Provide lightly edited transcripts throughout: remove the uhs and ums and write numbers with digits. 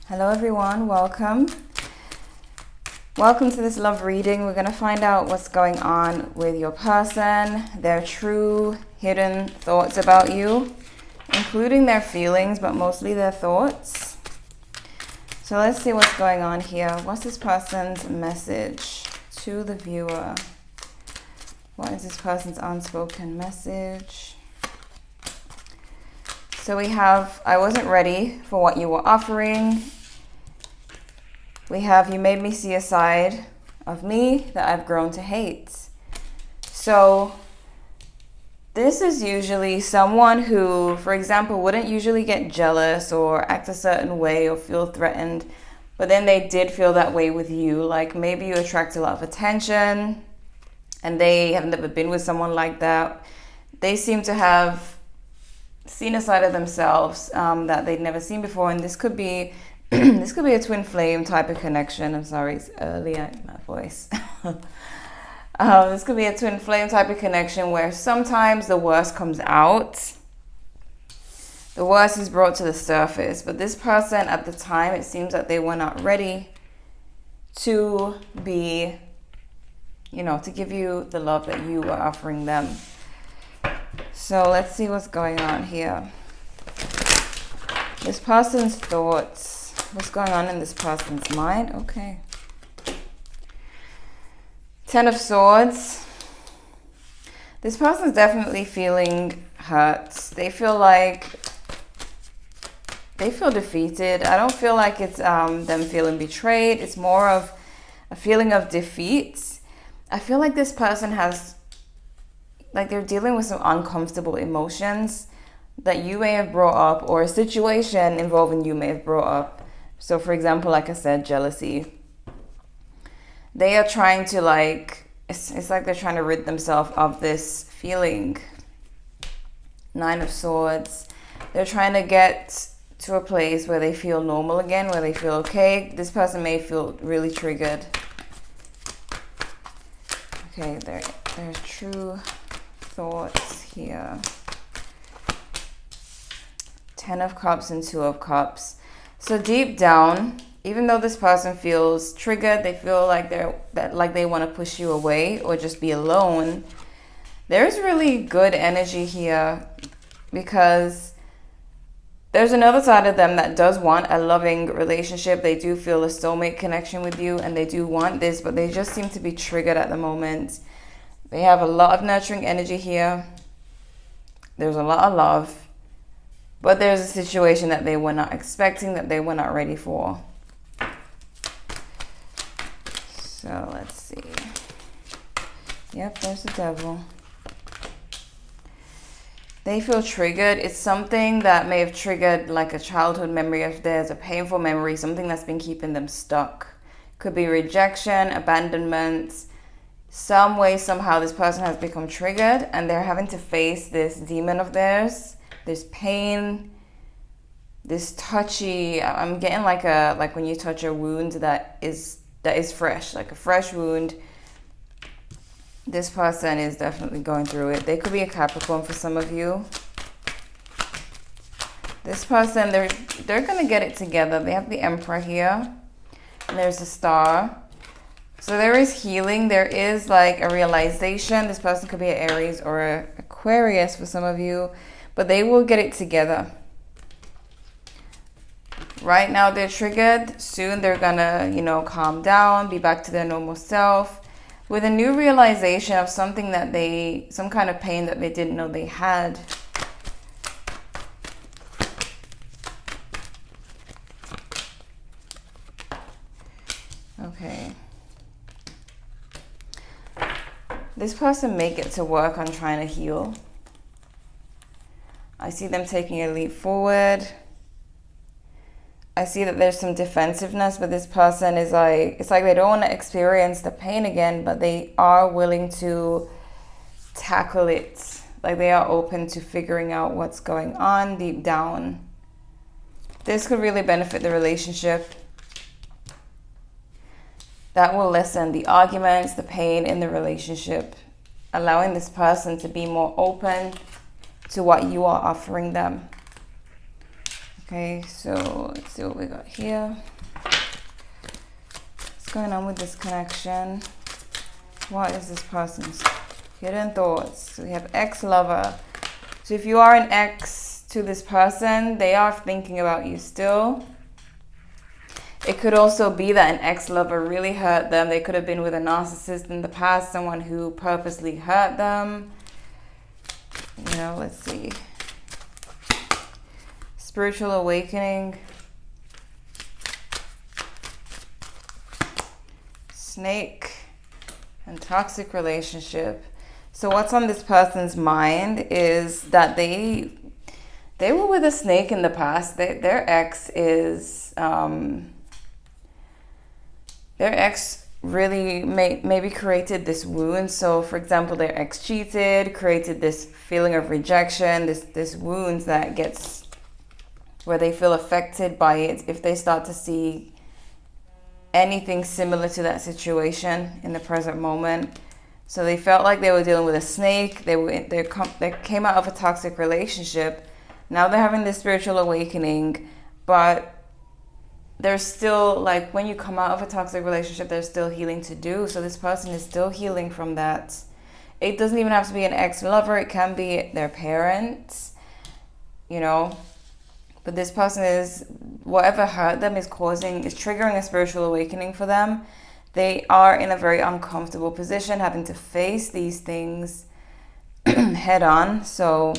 Hello everyone, welcome. Welcome to this love reading. We're going to find out what's going on with your person, their true hidden thoughts about you, including their feelings, but mostly their thoughts. So let's see what's going on here. What's this person's message to the viewer? What is this person's unspoken message? So we have, I wasn't ready for what you were offering. We have, you made me see a side of me that I've grown to hate. So this is usually someone who, for example, wouldn't usually get jealous or act a certain way or feel threatened, but then they did feel that way with you. Like maybe you attract a lot of attention and they have never been with someone like that. They seem to have seen a side of themselves that they'd never seen before, and this could be this could be a twin flame type of connection. I'm sorry, it's early at my voice. This could be a twin flame type of connection where sometimes the worst comes out. The worst is brought to the surface, but this person at the time, it seems that they were not ready to be, to give you the love that you were offering them. So let's see what's going on here. This person's thoughts. What's going on in this person's mind? Okay. Ten of Swords. This person's definitely feeling hurt. They feel defeated. I don't feel like it's them feeling betrayed. It's more of a feeling of defeat. I feel like this person has, they're dealing with some uncomfortable emotions that you may have brought up, or a situation involving you may have brought up. So for example, like I said, jealousy. They are trying to it's like they're trying to rid themselves of this feeling. Nine of Swords. They're trying to get to a place where they feel normal again, where they feel okay. This person may feel really triggered. Okay, there's true thoughts here. Ten of Cups and Two of Cups. So deep down, even though this person feels triggered, they feel like they want to push you away or just be alone. There's really good energy here because there's another side of them that does want a loving relationship. They do feel a soulmate connection with you and they do want this, but they just seem to be triggered at the moment. They have a lot of nurturing energy here. There's a lot of love. But there's a situation that they were not expecting, that they were not ready for. So let's see. Yep, there's the Devil. They feel triggered. It's something that may have triggered like a childhood memory of theirs, a painful memory, something that's been keeping them stuck. Could be rejection, abandonment. Some way, somehow, this person has become triggered and they're having to face this demon of theirs. This pain, this touchy. I'm getting like when you touch a wound that is fresh, like a fresh wound. This person is definitely going through it. They could be a Capricorn for some of you. This person, they're gonna get it together. They have the Emperor here, and there's the Star. So there is healing. There is like a realization. This person could be an Aries or an Aquarius for some of you. But they will get it together. Right now they're triggered. Soon they're gonna, calm down, be back to their normal self with a new realization of something that some kind of pain that they didn't know they had. Okay. This person may get to work on trying to heal. I see them taking a leap forward. I see that there's some defensiveness, but this person is it's like they don't want to experience the pain again, but they are willing to tackle it. Like they are open to figuring out what's going on deep down. This could really benefit the relationship. That will lessen the arguments, the pain in the relationship, allowing this person to be more open to what you are offering them. Okay, so let's see what we got here. What's going on with this connection? What is this person's hidden thoughts? So we have ex-lover. So if you are an ex to this person, they are thinking about you still. It could also be that an ex-lover really hurt them. They could have been with a narcissist in the past, someone who purposely hurt them. You know, let's see. Spiritual awakening. Snake. And toxic relationship. So what's on this person's mind is that they were with a snake in the past. Their ex is... their ex really maybe created this wound. So for example, their ex cheated, created this feeling of rejection, this wounds that gets where they feel affected by it if they start to see anything similar to that situation in the present moment. So they felt like they were dealing with a snake. They came out of a toxic relationship. Now they're having this spiritual awakening, but there's still, like, when you come out of a toxic relationship, there's still healing to do. So this person is still healing from that. It doesn't even have to be an ex-lover. It can be their parents, you know. But this person is, whatever hurt them is triggering a spiritual awakening for them. They are in a very uncomfortable position, having to face these things head on. So,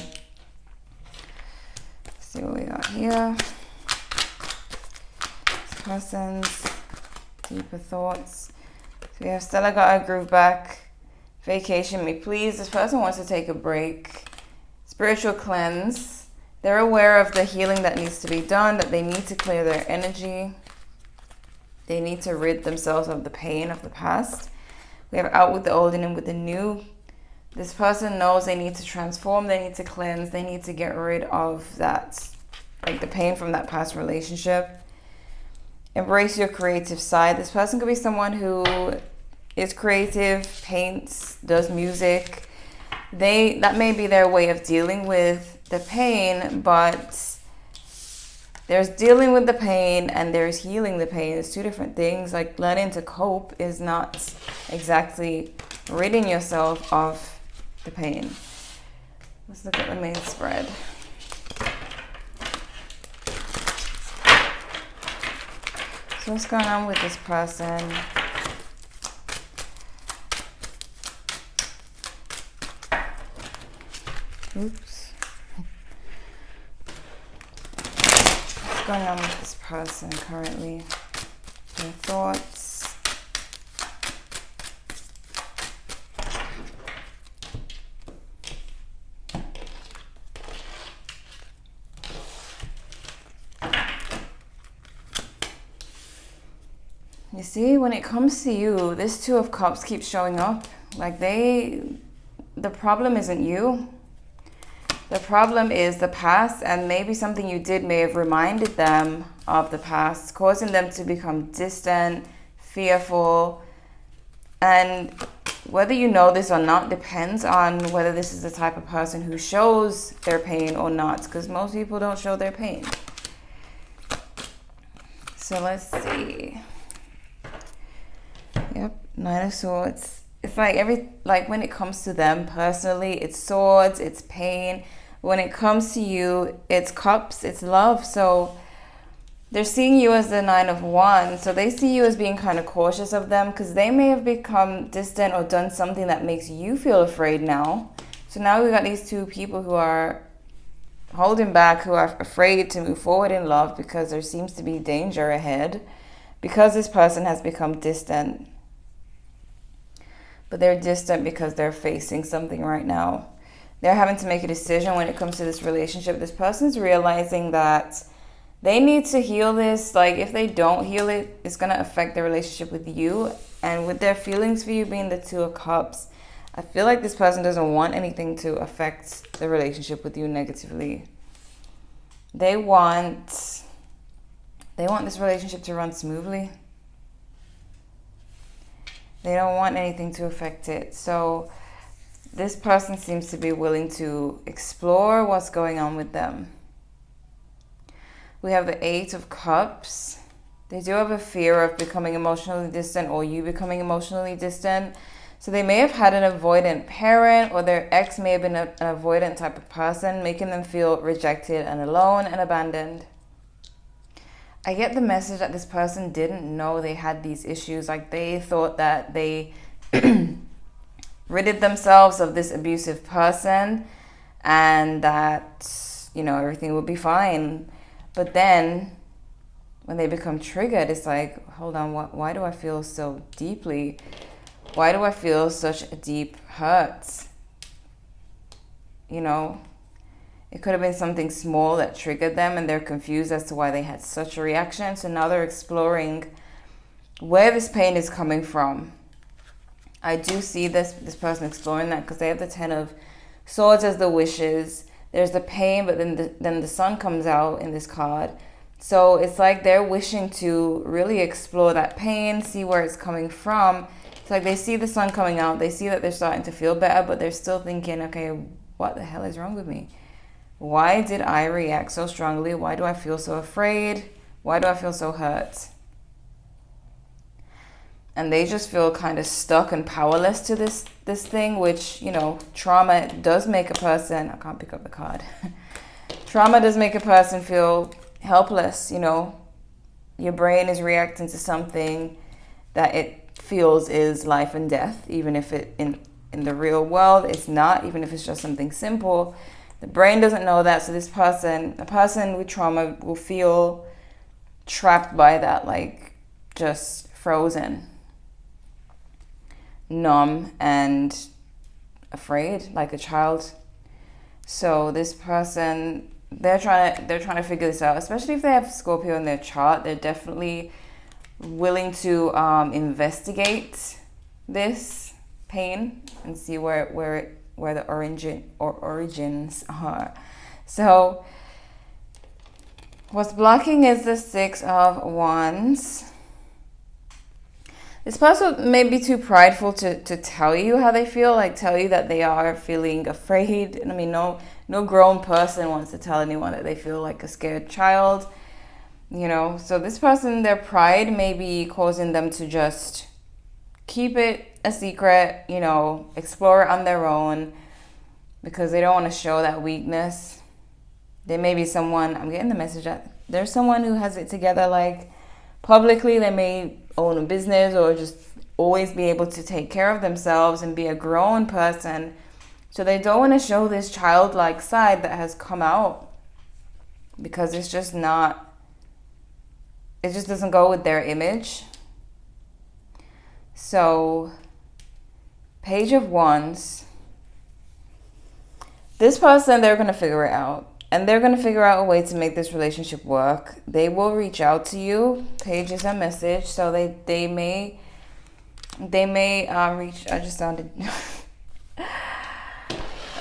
let's see what we got here. This person's deeper thoughts. So we have Stella got a groove back. Vacation me, please. This person wants to take a break. Spiritual cleanse. They're aware of the healing that needs to be done, that they need to clear their energy. They need to rid themselves of the pain of the past. We have out with the old and in with the new. This person knows they need to transform, they need to cleanse, they need to get rid of that, like the pain from that past relationship. Embrace your creative side. This person could be someone who is creative, paints, does music. That may be their way of dealing with the pain, but there's dealing with the pain and there's healing the pain. It's two different things. Like, learning to cope is not exactly ridding yourself of the pain. Let's look at the main spread. So what's going on with this person? Oops. What's going on with this person currently? Their thoughts. You see, when it comes to you, this Two of Cups keeps showing up. Like, the problem isn't you. The problem is the past, and maybe something you did may have reminded them of the past, causing them to become distant, fearful. And whether you know this or not depends on whether this is the type of person who shows their pain or not, because most people don't show their pain. So let's see. Yep, Nine of Swords. It's like when it comes to them personally, it's swords, it's pain. When it comes to you, it's cups, it's love. So they're seeing you as the Nine of Wands. So they see you as being kind of cautious of them because they may have become distant or done something that makes you feel afraid now. So now we've got these two people who are holding back, who are afraid to move forward in love because there seems to be danger ahead because this person has become distant. But they're distant because they're facing something right now. They're having to make a decision when it comes to this relationship. This person's realizing that they need to heal this. Like, if they don't heal it, it's going to affect their relationship with you. And with their feelings for you being the Two of Cups, I feel like this person doesn't want anything to affect the relationship with you negatively. They want this relationship to run smoothly. They don't want anything to affect it. So this person seems to be willing to explore what's going on with them. We have the Eight of Cups. They do have a fear of becoming emotionally distant or you becoming emotionally distant. So they may have had an avoidant parent, or their ex may have been an avoidant type of person, making them feel rejected and alone and abandoned. I get the message that this person didn't know they had these issues. Like they thought that they ridded themselves of this abusive person and that, you know, everything will be fine. But then when they become triggered, it's like, hold on, why do I feel so deeply? Why do I feel such a deep hurt? You know, it could have been something small that triggered them and they're confused as to why they had such a reaction. So now they're exploring where this pain is coming from. I do see this person exploring that because they have the Ten of Swords as the wishes. There's the pain, but then the sun comes out in this card. So it's like they're wishing to really explore that pain, see where it's coming from. It's like they see the sun coming out, they see that they're starting to feel better, but they're still thinking, okay, what the hell is wrong with me? Why did I react so strongly? Why do I feel so afraid? Why do I feel so hurt? And they just feel kind of stuck and powerless to this thing, which, you know, trauma does make a person, I can't pick up the card. Trauma does make a person feel helpless, you know. Your brain is reacting to something that it feels is life and death, even if it in the real world it's not, even if it's just something simple. The brain doesn't know that, so a person with trauma will feel trapped by that, like just frozen, numb and afraid, like a child. So this person, they're trying to figure this out, especially if they have Scorpio in their chart. They're definitely willing to investigate this pain and see where the origins are. So what's blocking is the Six of Wands. This person may be too prideful to tell you how they feel, like tell you that they are feeling afraid. I mean, no grown person wants to tell anyone that they feel like a scared child, you know. So this person, their pride may be causing them to just keep it a secret, you know, explore it on their own because they don't want to show that weakness. There may be someone, I'm getting the message that there's someone who has it together, like publicly. They may own a business or just always be able to take care of themselves and be a grown person. So they don't want to show this childlike side that has come out because it's just not, it just doesn't go with their image. So Page of Wands, this person, they're going to figure it out. And they're going to figure out a way to make this relationship work. They will reach out to you. Page is a message. So they may reach. I just sounded.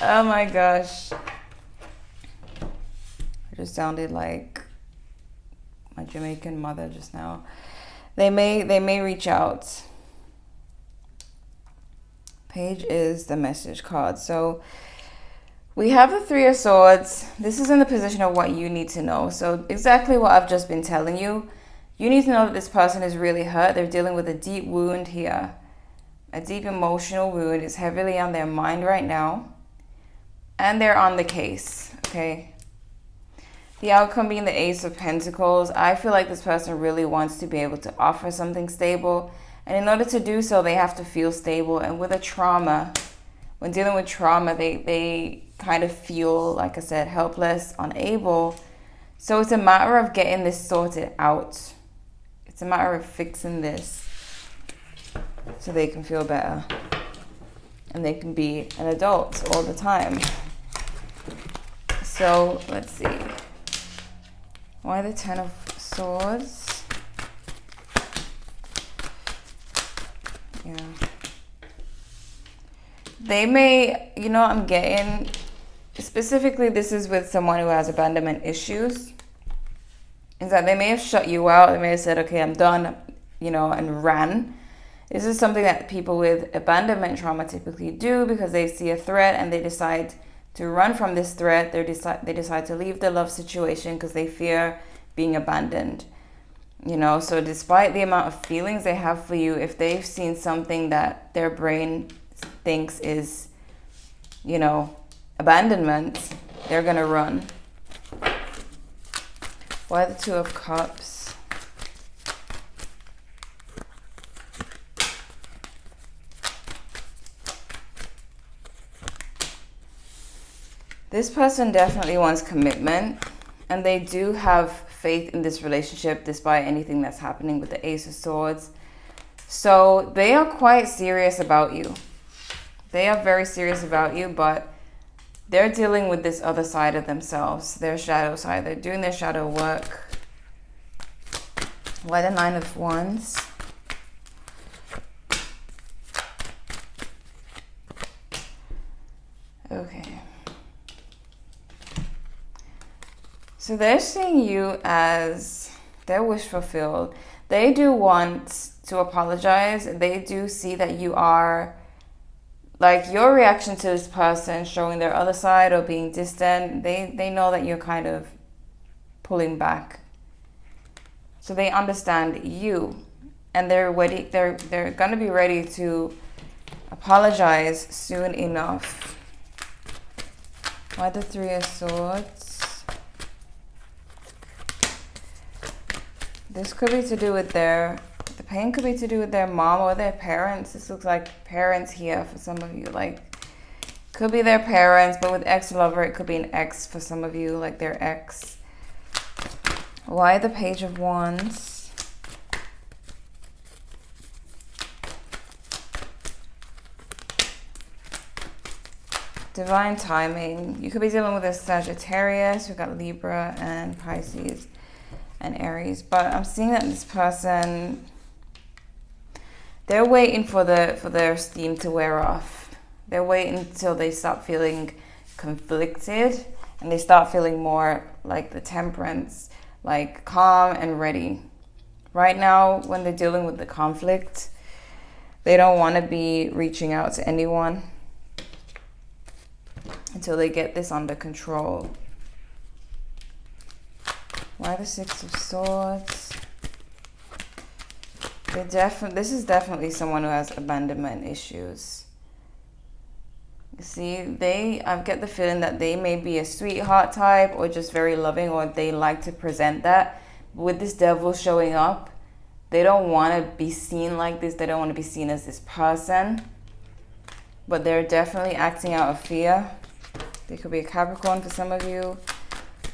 Oh my gosh. I just sounded like my Jamaican mother just now. They may reach out. Page is the message card. So we have the Three of Swords. This is in the position of what you need to know. So exactly what I've just been telling you. You need to know that this person is really hurt. They're dealing with a deep wound here. A deep emotional wound is heavily on their mind right now. And they're on the case, okay? The outcome being the Ace of Pentacles. I feel like this person really wants to be able to offer something stable. And in order to do so, they have to feel stable. And with a trauma, when dealing with trauma, they kind of feel, like I said, helpless, unable. So it's a matter of getting this sorted out. It's a matter of fixing this so they can feel better. And they can be an adult all the time. So let's see. Why the Ten of Swords? Yeah. They may, you know, I'm getting, specifically this is with someone who has abandonment issues, is that they may have shut you out. They may have said, okay, I'm done, you know, and ran. This is something that people with abandonment trauma typically do because they see a threat and they decide to run from this threat. They decide to leave the love situation because they fear being abandoned. You know, so despite the amount of feelings they have for you, if they've seen something that their brain thinks is, you know, abandonment, they're gonna run. Why the Two of Cups? This person definitely wants commitment, and they do have faith in this relationship despite anything that's happening with the Ace of Swords. So they are quite serious about you. They are very serious about you, but they're dealing with this other side of themselves, their shadow side. They're doing their shadow work. Why the Nine of Wands? Okay. So they're seeing you as their wish fulfilled. They do want to apologize. They do see that you are, like, your reaction to this person showing their other side or being distant, they know that you're kind of pulling back. So they understand you, and they're ready. They're gonna be ready to apologize soon enough. Why the Three of Swords? This could be to do with the pain could be to do with their mom or their parents. This looks like parents here for some of you. Like, could be their parents, but with ex-lover, it could be an ex for some of you, like their ex. Why the Page of Wands? Divine timing. You could be dealing with a Sagittarius. We've got Libra and Pisces and Aries, but I'm seeing that this person, they're waiting for their steam to wear off. They're waiting until they stop feeling conflicted and they start feeling more like the Temperance, like calm and ready. Right now, when they're dealing with the conflict, they don't want to be reaching out to anyone until they get this under control. Why the Six of Swords? This is definitely someone who has abandonment issues. You see, I get the feeling that they may be a sweetheart type or just very loving, or they like to present that. But with this Devil showing up, they don't want to be seen like this. They don't want to be seen as this person. But they're definitely acting out of fear. They could be a Capricorn for some of you.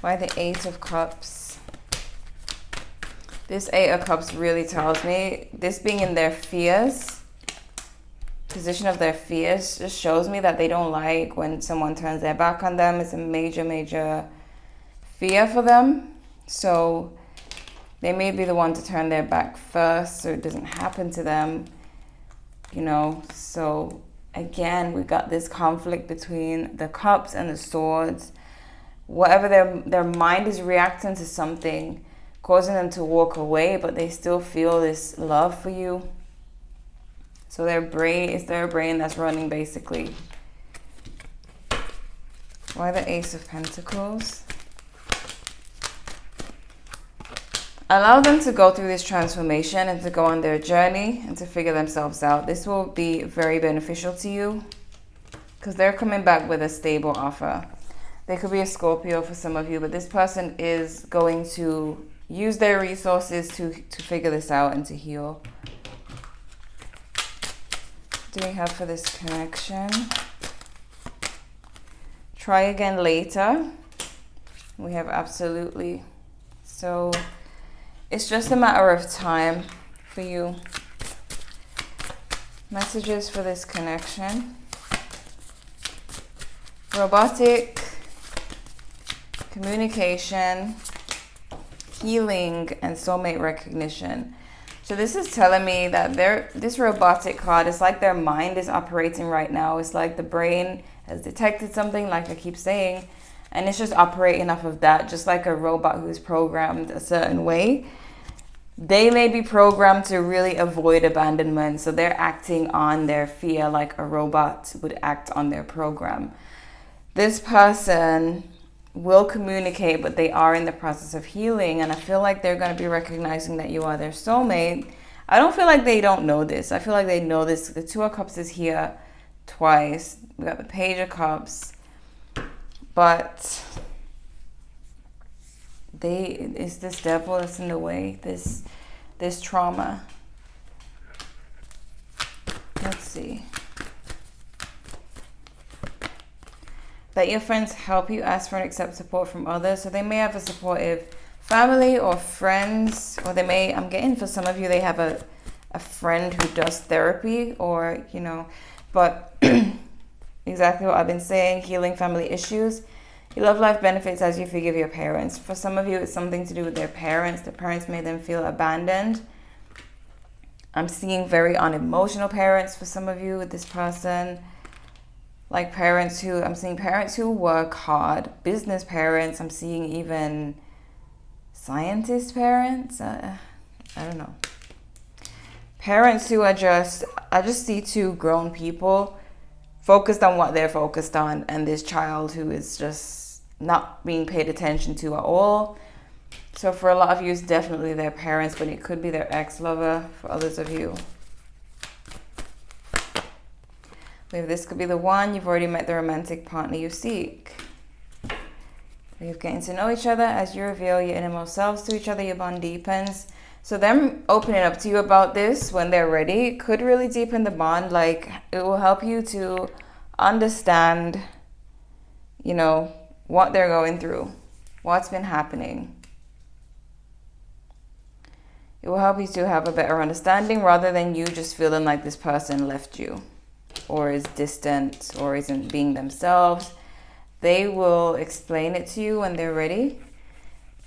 Why the Eight of Cups? This Eight of Cups really tells me, this being in their fears, position of their fears, just shows me that they don't like when someone turns their back on them. It's a major, major fear for them. So they may be the one to turn their back first so it doesn't happen to them, you know. So again, we got this conflict between the Cups and the Swords. Whatever their mind is reacting to something, causing them to walk away, but they still feel this love for you. So their brain that's running, basically. Why the Ace of Pentacles? Allow them to go through this transformation and to go on their journey and to figure themselves out. This will be very beneficial to you because they're coming back with a stable offer. They could be a Scorpio for some of you, but this person is going to use their resources to figure this out and to heal. What do we have for this connection? Try again later. We have absolutely. So it's just a matter of time for you. Messages for this connection. Robotic, communication, healing, and soulmate recognition. So this is telling me that this robotic card is like their mind is operating right now. It's like the brain has detected something, like I keep saying, and it's just operating off of that, just like a robot who's programmed a certain way. They may be programmed to really avoid abandonment, so they're acting on their fear like a robot would act on their program. This person will communicate, but they are in the process of healing. And I feel like they're going to be recognizing that you are their soulmate. I don't feel like they don't know this. I feel like they know this. The Two of Cups is here twice. We got the Page of Cups. But it's this devil that's in the way. This trauma. Let's see. Let your friends help you, ask for and accept support from others. So they may have a supportive family or friends, or they may, I'm getting for some of you, they have a friend who does therapy, or, you know, but exactly what I've been saying, healing family issues. Your love life benefits as you forgive your parents. For some of you, it's something to do with their parents. The parents made them feel abandoned. I'm seeing very unemotional parents for some of you with this person. Like parents who, I'm seeing parents who work hard, business parents. I'm seeing even scientist parents. I don't know. Parents who are I just see two grown people focused on what they're focused on, and this child who is just not being paid attention to at all. So for a lot of you, it's definitely their parents, but it could be their ex-lover for others of you. Maybe this could be the one. You've already met the romantic partner you seek. You're getting to know each other. As you reveal your innermost selves to each other, your bond deepens. So them opening up to you about this when they're ready could really deepen the bond. Like, it will help you to understand, you know, what they're going through, what's been happening. It will help you to have a better understanding rather than you just feeling like this person left you or is distant or isn't being themselves. They will explain it to you when they're ready.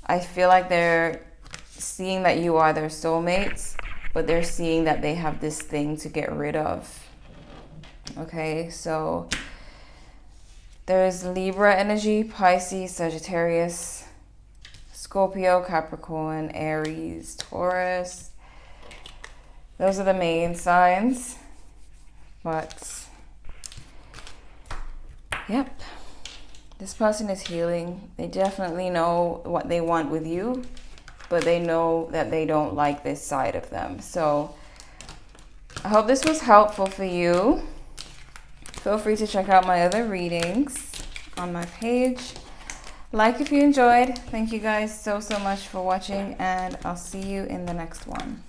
I feel like they're seeing that you are their soulmates, but they're seeing that they have this thing to get rid of. Okay, so there's Libra energy, Pisces, Sagittarius, Scorpio, Capricorn, Aries, Taurus. Those are the main signs. But, yep. This person is healing. They definitely know what they want with you, but they know that they don't like this side of them. So I hope this was helpful for you. Feel free to check out my other readings on my page. Like if you enjoyed. Thank you guys so much for watching, and I'll see you in the next one.